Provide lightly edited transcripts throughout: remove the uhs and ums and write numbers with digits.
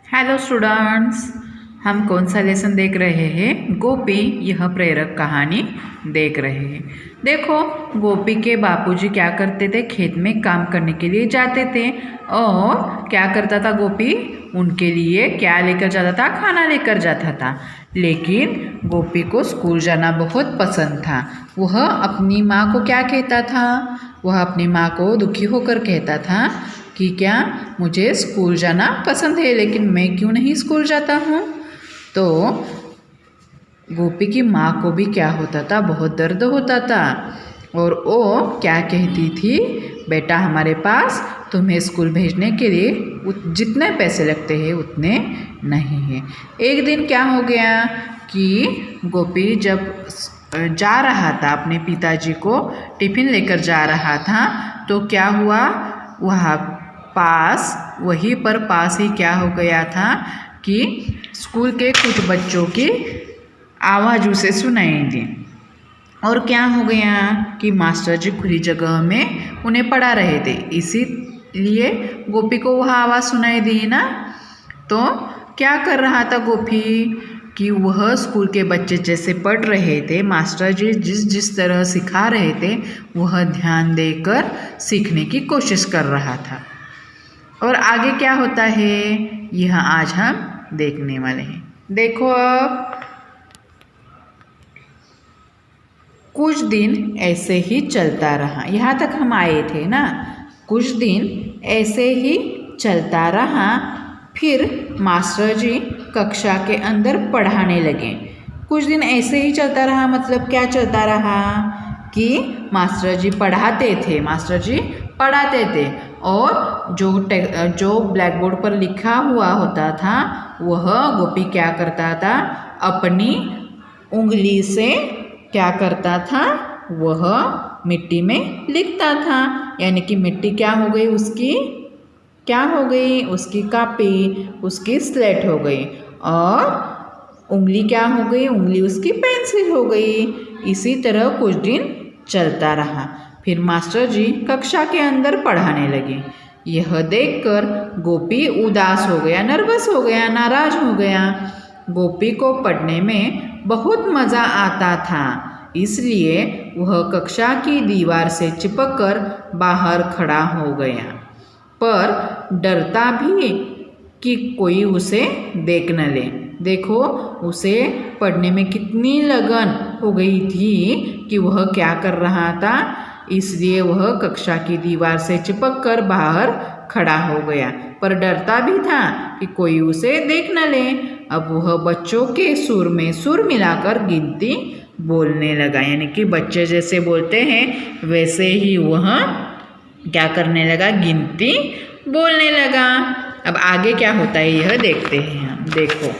Hello students, हम कौन सा लेसन देख रहे हैं? गोपी यह प्रेरक कहानी देख रहे हैं। देखो, गोपी के बापूजी क्या करते थे? खेत में काम करने के लिए जाते थे। और क्या करता था गोपी? उनके लिए क्या लेकर जाता था? खाना लेकर जाता था। लेकिन गोपी को स्कूल जाना बहुत पसंद था। वह अपनी माँ को क्या कहता था? वह अपनी माँ को दुखी होकर कहता था कि क्या मुझे स्कूल जाना पसंद है, लेकिन मैं क्यों नहीं स्कूल जाता हूँ। तो गोपी की माँ को भी क्या होता था? बहुत दर्द होता था। और वो क्या कहती थी? बेटा, हमारे पास तुम्हें स्कूल भेजने के लिए जितने पैसे लगते हैं उतने नहीं हैं। एक दिन क्या हो गया कि गोपी जब जा रहा था, अपने पिताजी को टिफ़िन लेकर जा रहा था, तो क्या हुआ? वहाँ वहीं पर पास ही क्या हो गया था कि स्कूल के कुछ बच्चों की आवाज़ उसे सुनाई दी। और क्या हो गया कि मास्टर जी खुली जगह में उन्हें पढ़ा रहे थे, इसीलिए गोपी को वह आवाज़ सुनाई दी ना। तो क्या कर रहा था गोपी कि वह स्कूल के बच्चे जैसे पढ़ रहे थे, मास्टर जी जिस तरह सिखा रहे थे, वह ध्यान देकर सीखने की कोशिश कर रहा था। और आगे क्या होता है, यह आज हम देखने वाले हैं। देखो, अब कुछ दिन ऐसे ही चलता रहा। यहाँ तक हम आए थे ना। कुछ दिन ऐसे ही चलता रहा। फिर मास्टर जी कक्षा के अंदर पढ़ाने लगे। कुछ दिन ऐसे ही चलता रहा मतलब क्या चलता रहा कि मास्टर जी पढ़ाते थे और जो ब्लैक बोर्ड पर लिखा हुआ होता था, वह गोपी क्या करता था? अपनी उंगली से क्या करता था? वह मिट्टी में लिखता था। यानी कि मिट्टी क्या हो गई? उसकी कॉपी, उसकी स्लेट हो गई। और उंगली क्या हो गई? उंगली उसकी पेंसिल हो गई। इसी तरह कुछ दिन चलता रहा। फिर मास्टर जी कक्षा के अंदर पढ़ाने लगे। यह देखकर गोपी उदास हो गया, नर्वस हो गया, नाराज हो गया। गोपी को पढ़ने में बहुत मज़ा आता था, इसलिए वह कक्षा की दीवार से चिपककर बाहर खड़ा हो गया, पर डरता भी कि कोई उसे देख न ले। देखो, उसे पढ़ने में कितनी लगन हो गई थी कि वह क्या कर रहा था, इसलिए वह कक्षा की दीवार से चिपककर बाहर खड़ा हो गया, पर डरता भी था कि कोई उसे देख न ले। अब वह बच्चों के सुर में सुर मिलाकर गिनती बोलने लगा। यानी कि बच्चे जैसे बोलते हैं वैसे ही वह क्या करने लगा? गिनती बोलने लगा। अब आगे क्या होता है यह देखते हैं हम। देखो,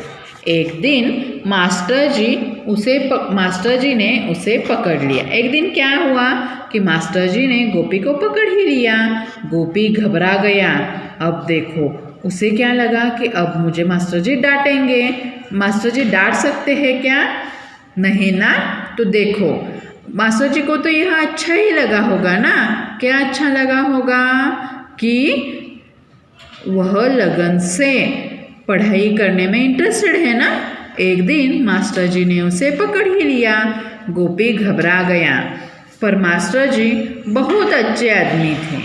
एक दिन मास्टर जी ने उसे पकड़ लिया। एक दिन क्या हुआ कि मास्टर जी ने गोपी को पकड़ ही लिया। गोपी घबरा गया। अब देखो, उसे क्या लगा कि अब मुझे मास्टर जी डांटेंगे। मास्टर जी डांट सकते हैं क्या? नहीं ना। तो देखो, मास्टर जी को तो यह अच्छा ही लगा होगा ना। क्या अच्छा लगा होगा कि वह लगन से पढ़ाई करने में इंटरेस्टेड है ना। एक दिन मास्टर जी ने उसे पकड़ ही लिया। गोपी घबरा गया, पर मास्टर जी बहुत अच्छे आदमी थे।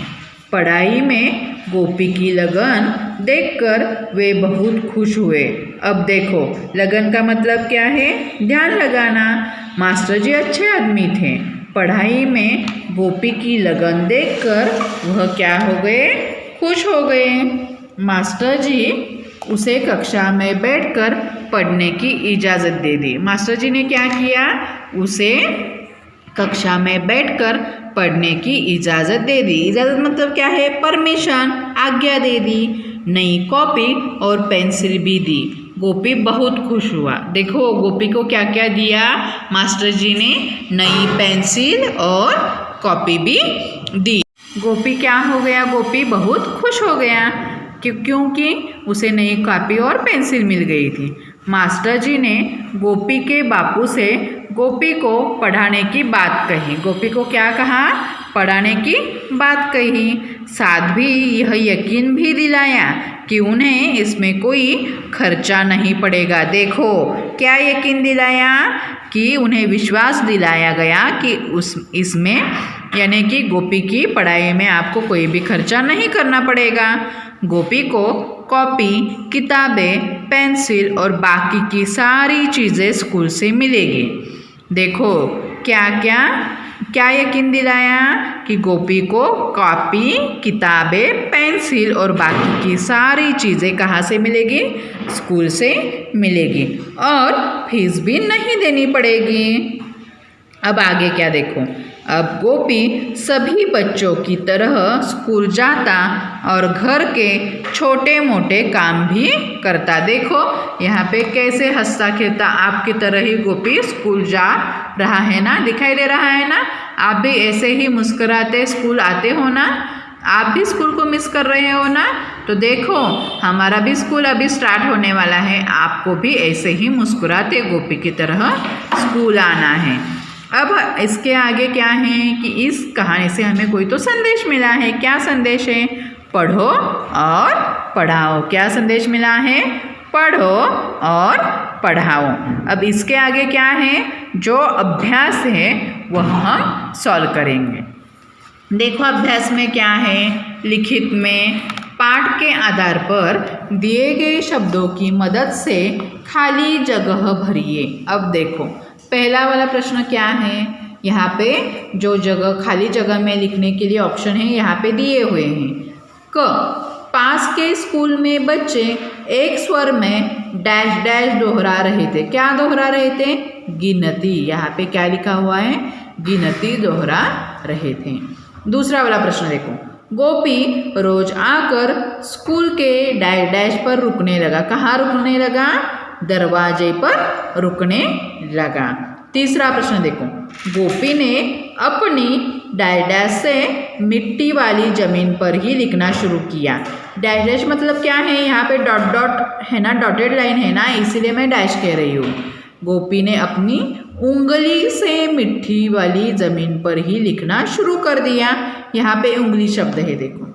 पढ़ाई में गोपी की लगन देखकर वे बहुत खुश हुए। अब देखो, लगन का मतलब क्या है? ध्यान लगाना। मास्टर जी अच्छे आदमी थे। पढ़ाई में गोपी की लगन देखकर वह क्या हो गए? खुश हो गए। मास्टर जी उसे कक्षा में बैठकर पढ़ने की इजाज़त दे दी। मास्टर जी ने क्या किया? उसे कक्षा में बैठकर पढ़ने की इजाज़त दे दी। इजाज़त मतलब क्या है? परमिशन, आज्ञा दे दी। नई कॉपी और पेंसिल भी दी। गोपी बहुत खुश हुआ। देखो, गोपी को क्या क्या दिया मास्टर जी ने? नई पेंसिल और कॉपी भी दी। गोपी क्या हो गया? गोपी बहुत खुश हो गया क्योंकि उसे नई कॉपी और पेंसिल मिल गई थी। मास्टर जी ने गोपी के बापू से गोपी को पढ़ाने की बात कही। गोपी को क्या कहा? पढ़ाने की बात कही। साथ भी यह यकीन भी दिलाया कि उन्हें इसमें कोई खर्चा नहीं पड़ेगा। देखो क्या यकीन दिलाया कि उन्हें विश्वास दिलाया गया कि इसमें यानी कि गोपी की पढ़ाई में आपको कोई भी खर्चा नहीं करना पड़ेगा। गोपी को कॉपी, किताबें, पेंसिल और बाकी की सारी चीज़ें स्कूल से मिलेगी। देखो क्या यकीन दिलाया कि गोपी को कॉपी, किताबें, पेंसिल और बाकी की सारी चीज़ें कहाँ से मिलेगी? स्कूल से मिलेगी और फीस भी नहीं देनी पड़ेगी। अब आगे क्या देखो, अब गोपी सभी बच्चों की तरह स्कूल जाता और घर के छोटे मोटे काम भी करता। देखो यहाँ पे कैसे हंसता खेलता आपकी तरह ही गोपी स्कूल जा रहा है ना, दिखाई दे रहा है ना। आप भी ऐसे ही मुस्कुराते स्कूल आते हो ना, आप भी स्कूल को मिस कर रहे हो ना। तो देखो हमारा भी स्कूल अभी स्टार्ट होने वाला है, आपको भी ऐसे ही मुस्कुराते गोपी की तरह स्कूल आना है। अब इसके आगे क्या है कि इस कहानी से हमें कोई तो संदेश मिला है। क्या संदेश है? पढ़ो और पढ़ाओ। क्या संदेश मिला है? पढ़ो और पढ़ाओ। अब इसके आगे क्या है? जो अभ्यास है वह हम सॉल्व करेंगे। देखो अभ्यास में क्या है, लिखित में पाठ के आधार पर दिए गए शब्दों की मदद से खाली जगह भरिए। अब देखो पहला वाला प्रश्न क्या है, यहाँ पे जो जगह खाली जगह में लिखने के लिए ऑप्शन है यहाँ पे दिए हुए हैं। क, पास के स्कूल में बच्चे एक स्वर में डैश डैश दोहरा रहे थे। क्या दोहरा रहे थे? गिनती। यहाँ पे क्या लिखा हुआ है? गिनती दोहरा रहे थे। दूसरा वाला प्रश्न देखो, गोपी रोज आकर स्कूल के डैश डैश पर रुकने लगा। कहाँ रुकने लगा? दरवाजे पर रुकने लगा। तीसरा प्रश्न देखो, गोपी ने अपनी डैश डैश से मिट्टी वाली जमीन पर ही लिखना शुरू किया। डैश डैश मतलब क्या है? यहाँ पे डॉट डॉट है ना, डॉटेड लाइन है ना, इसीलिए मैं डैश कह रही हूँ। गोपी ने अपनी उंगली से मिट्टी वाली जमीन पर ही लिखना शुरू कर दिया। यहाँ पे उंगली शब्द है देखो।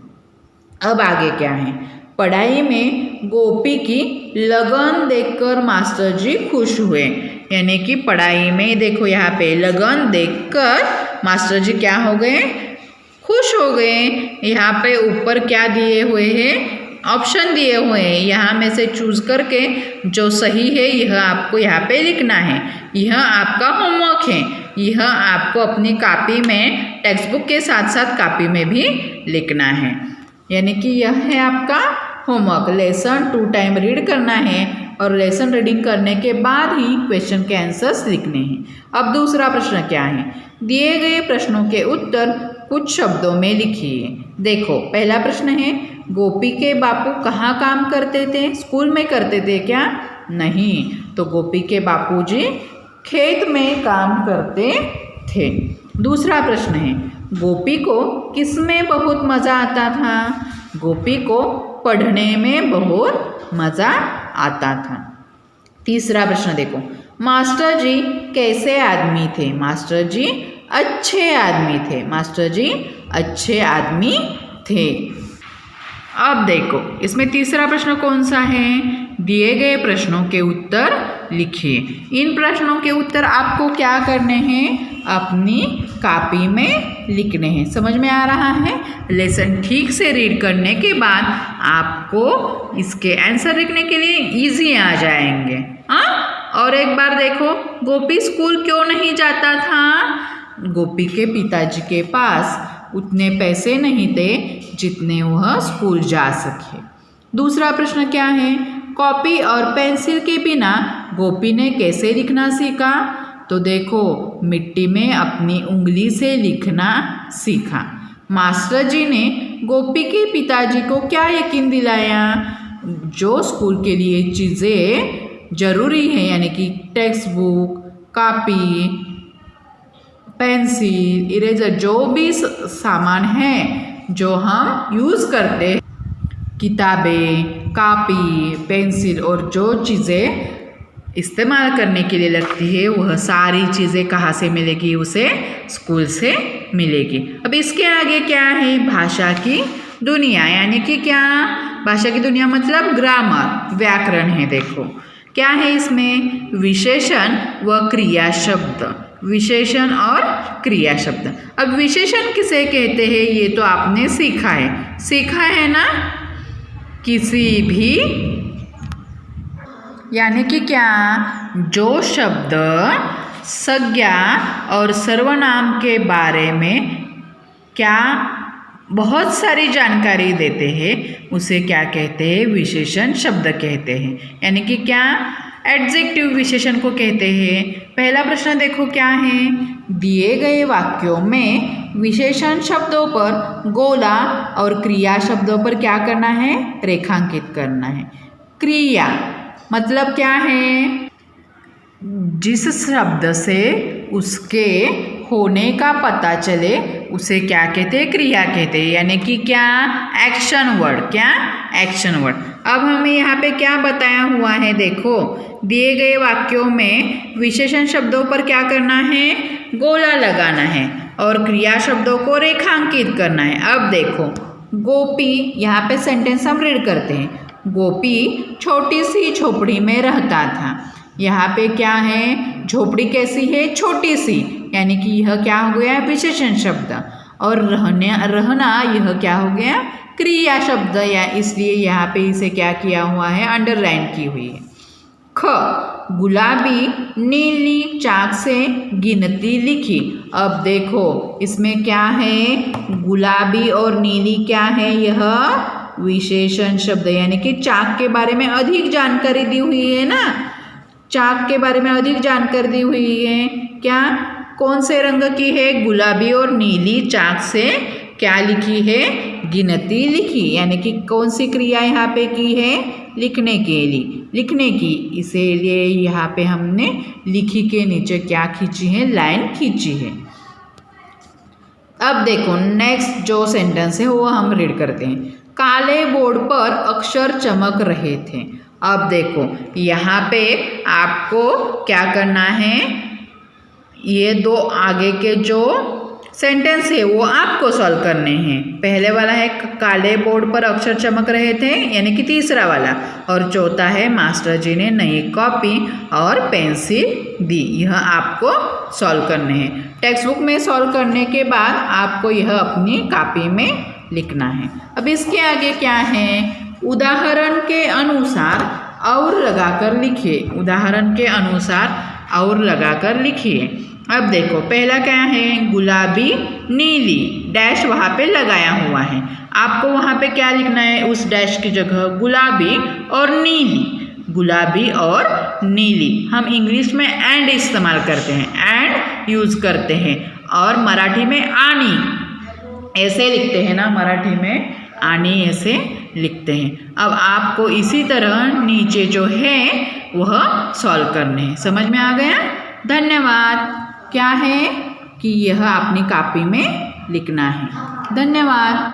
अब आगे क्या है, पढ़ाई में गोपी की लगन देखकर मास्टर जी खुश हुए। यानी कि पढ़ाई में देखो यहाँ पे लगन देखकर मास्टर जी क्या हो गए? खुश हो गए। यहाँ पे ऊपर क्या दिए हुए हैं? ऑप्शन दिए हुए हैं, यहाँ में से चूज करके जो सही है यह आपको यहाँ पे लिखना है। यह आपका होमवर्क है, यह आपको अपनी कॉपी में टेक्स्ट बुक के साथ साथ कॉपी में भी लिखना है। यानी कि यह है आपका होमवर्क। लेसन 2 टाइम रीड करना है और लेसन रीडिंग करने के बाद ही क्वेश्चन के आंसर्स लिखने हैं। अब दूसरा प्रश्न क्या है, दिए गए प्रश्नों के उत्तर कुछ शब्दों में लिखिए। देखो पहला प्रश्न है, गोपी के बापू कहाँ काम करते थे? स्कूल में करते थे क्या? नहीं, तो गोपी के बापूजी खेत में काम करते थे। दूसरा प्रश्न है, गोपी को किसमें बहुत मज़ा आता था? गोपी को पढ़ने में बहुत मज़ा आता था। तीसरा प्रश्न देखो, मास्टर जी कैसे आदमी थे? मास्टर जी अच्छे आदमी थे। मास्टर जी अच्छे आदमी थे। अब देखो इसमें तीसरा प्रश्न कौन सा है? दिए गए प्रश्नों के उत्तर लिखिए। इन प्रश्नों के उत्तर आपको क्या करने हैं? अपनी कॉपी में लिखने हैं। समझ में आ रहा है? लेसन ठीक से रीड करने के बाद आपको इसके आंसर लिखने के लिए इजी आ जाएंगे। हाँ, और एक बार देखो, गोपी स्कूल क्यों नहीं जाता था? गोपी के पिताजी के पास उतने पैसे नहीं थे जितने वह स्कूल जा सके। दूसरा प्रश्न क्या है, कॉपी और पेंसिल के बिना गोपी ने कैसे लिखना सीखा? तो देखो मिट्टी में अपनी उंगली से लिखना सीखा। मास्टर जी ने गोपी के पिताजी को क्या यकीन दिलाया? जो स्कूल के लिए चीज़ें ज़रूरी हैं, यानी कि text book, copy, pencil, eraser, जो भी सामान है जो हम यूज़ करते हैं, किताबें, कॉपी, पेंसिल और जो चीज़ें इस्तेमाल करने के लिए लगती है वह सारी चीज़ें कहाँ से मिलेगी? उसे स्कूल से मिलेगी। अब इसके आगे क्या है? भाषा की दुनिया, यानी कि क्या? भाषा की दुनिया मतलब ग्रामर, व्याकरण है। देखो क्या है इसमें, विशेषण व क्रिया शब्द, विशेषण और क्रिया शब्द। अब विशेषण किसे कहते हैं ये तो आपने सीखा है ना। किसी भी यानी कि क्या, जो शब्द संज्ञा और सर्वनाम के बारे में क्या बहुत सारी जानकारी देते हैं उसे क्या कहते हैं, विशेषण शब्द कहते हैं। यानी कि क्या, एडजेक्टिव विशेषण को कहते हैं। पहला प्रश्न देखो क्या है, दिए गए वाक्यों में विशेषण शब्दों पर गोला और क्रिया शब्दों पर क्या करना है, रेखांकित करना है। क्रिया मतलब क्या है, जिस शब्द से उसके होने का पता चले उसे क्या कहते हैं, क्रिया कहते हैं। यानी कि क्या, एक्शन वर्ड, क्या, एक्शन वर्ड। अब हमें यहाँ पे क्या बताया हुआ है, देखो दिए गए वाक्यों में विशेषण शब्दों पर क्या करना है, गोला लगाना है और क्रिया शब्दों को रेखांकित करना है। अब देखो गोपी, यहाँ पे सेंटेंस हम रीड करते हैं। गोपी छोटी सी झोपड़ी में रहता था। यहाँ पे क्या है, झोपड़ी कैसी है, छोटी सी, यानी कि यह क्या हो गया, विशेषण शब्द। और रहना यह क्या हो गया, क्रिया शब्द, या इसलिए यहाँ पे इसे क्या किया हुआ है, अंडरलाइन की हुई है। ख, गुलाबी नीली चाक से गिनती लिखी। अब देखो इसमें क्या है, गुलाबी और नीली क्या है, यह विशेषण शब्द, यानी कि चाक के बारे में अधिक जानकारी दी हुई है ना, चाक के बारे में अधिक जानकारी दी हुई है। क्या, कौन से रंग की है, गुलाबी और नीली चाक से क्या लिखी है, गिनती लिखी। यानी कि कौन सी क्रिया यहाँ पे की है, लिखने के लिए, लिखने की, इसीलिए यहाँ पे हमने लिखी के नीचे क्या खींची है, लाइन खींची है। अब देखो नेक्स्ट जो सेंटेंस है वो हम रीड करते हैं। काले बोर्ड पर अक्षर चमक रहे थे। अब देखो यहाँ पे आपको क्या करना है, ये दो आगे के जो सेंटेंस है वो आपको सॉल्व करने हैं। पहले वाला है काले बोर्ड पर अक्षर चमक रहे थे, यानी कि तीसरा वाला, और चौथा है मास्टर जी ने नई कॉपी और पेंसिल दी। यह आपको सॉल्व करने हैं। टेक्स्ट बुक में सॉल्व करने के बाद आपको यह अपनी कॉपी में लिखना है। अब इसके आगे क्या है, उदाहरण के अनुसार और लगाकर लिखिए, उदाहरण के अनुसार और लगाकर लिखिए। अब देखो पहला क्या है, गुलाबी नीली, डैश वहाँ पे लगाया हुआ है। आपको वहाँ पे क्या लिखना है, उस डैश की जगह गुलाबी और नीली, गुलाबी और नीली। हम इंग्लिश में एंड इस्तेमाल करते हैं, एंड यूज़ करते हैं, और मराठी में आनी ऐसे लिखते हैं ना, मराठी में आनी ऐसे लिखते हैं। अब आपको इसी तरह नीचे जो है वह सॉल्व करने हैं। समझ में आ गया? धन्यवाद। क्या है कि यह अपनी कॉपी में लिखना है। धन्यवाद।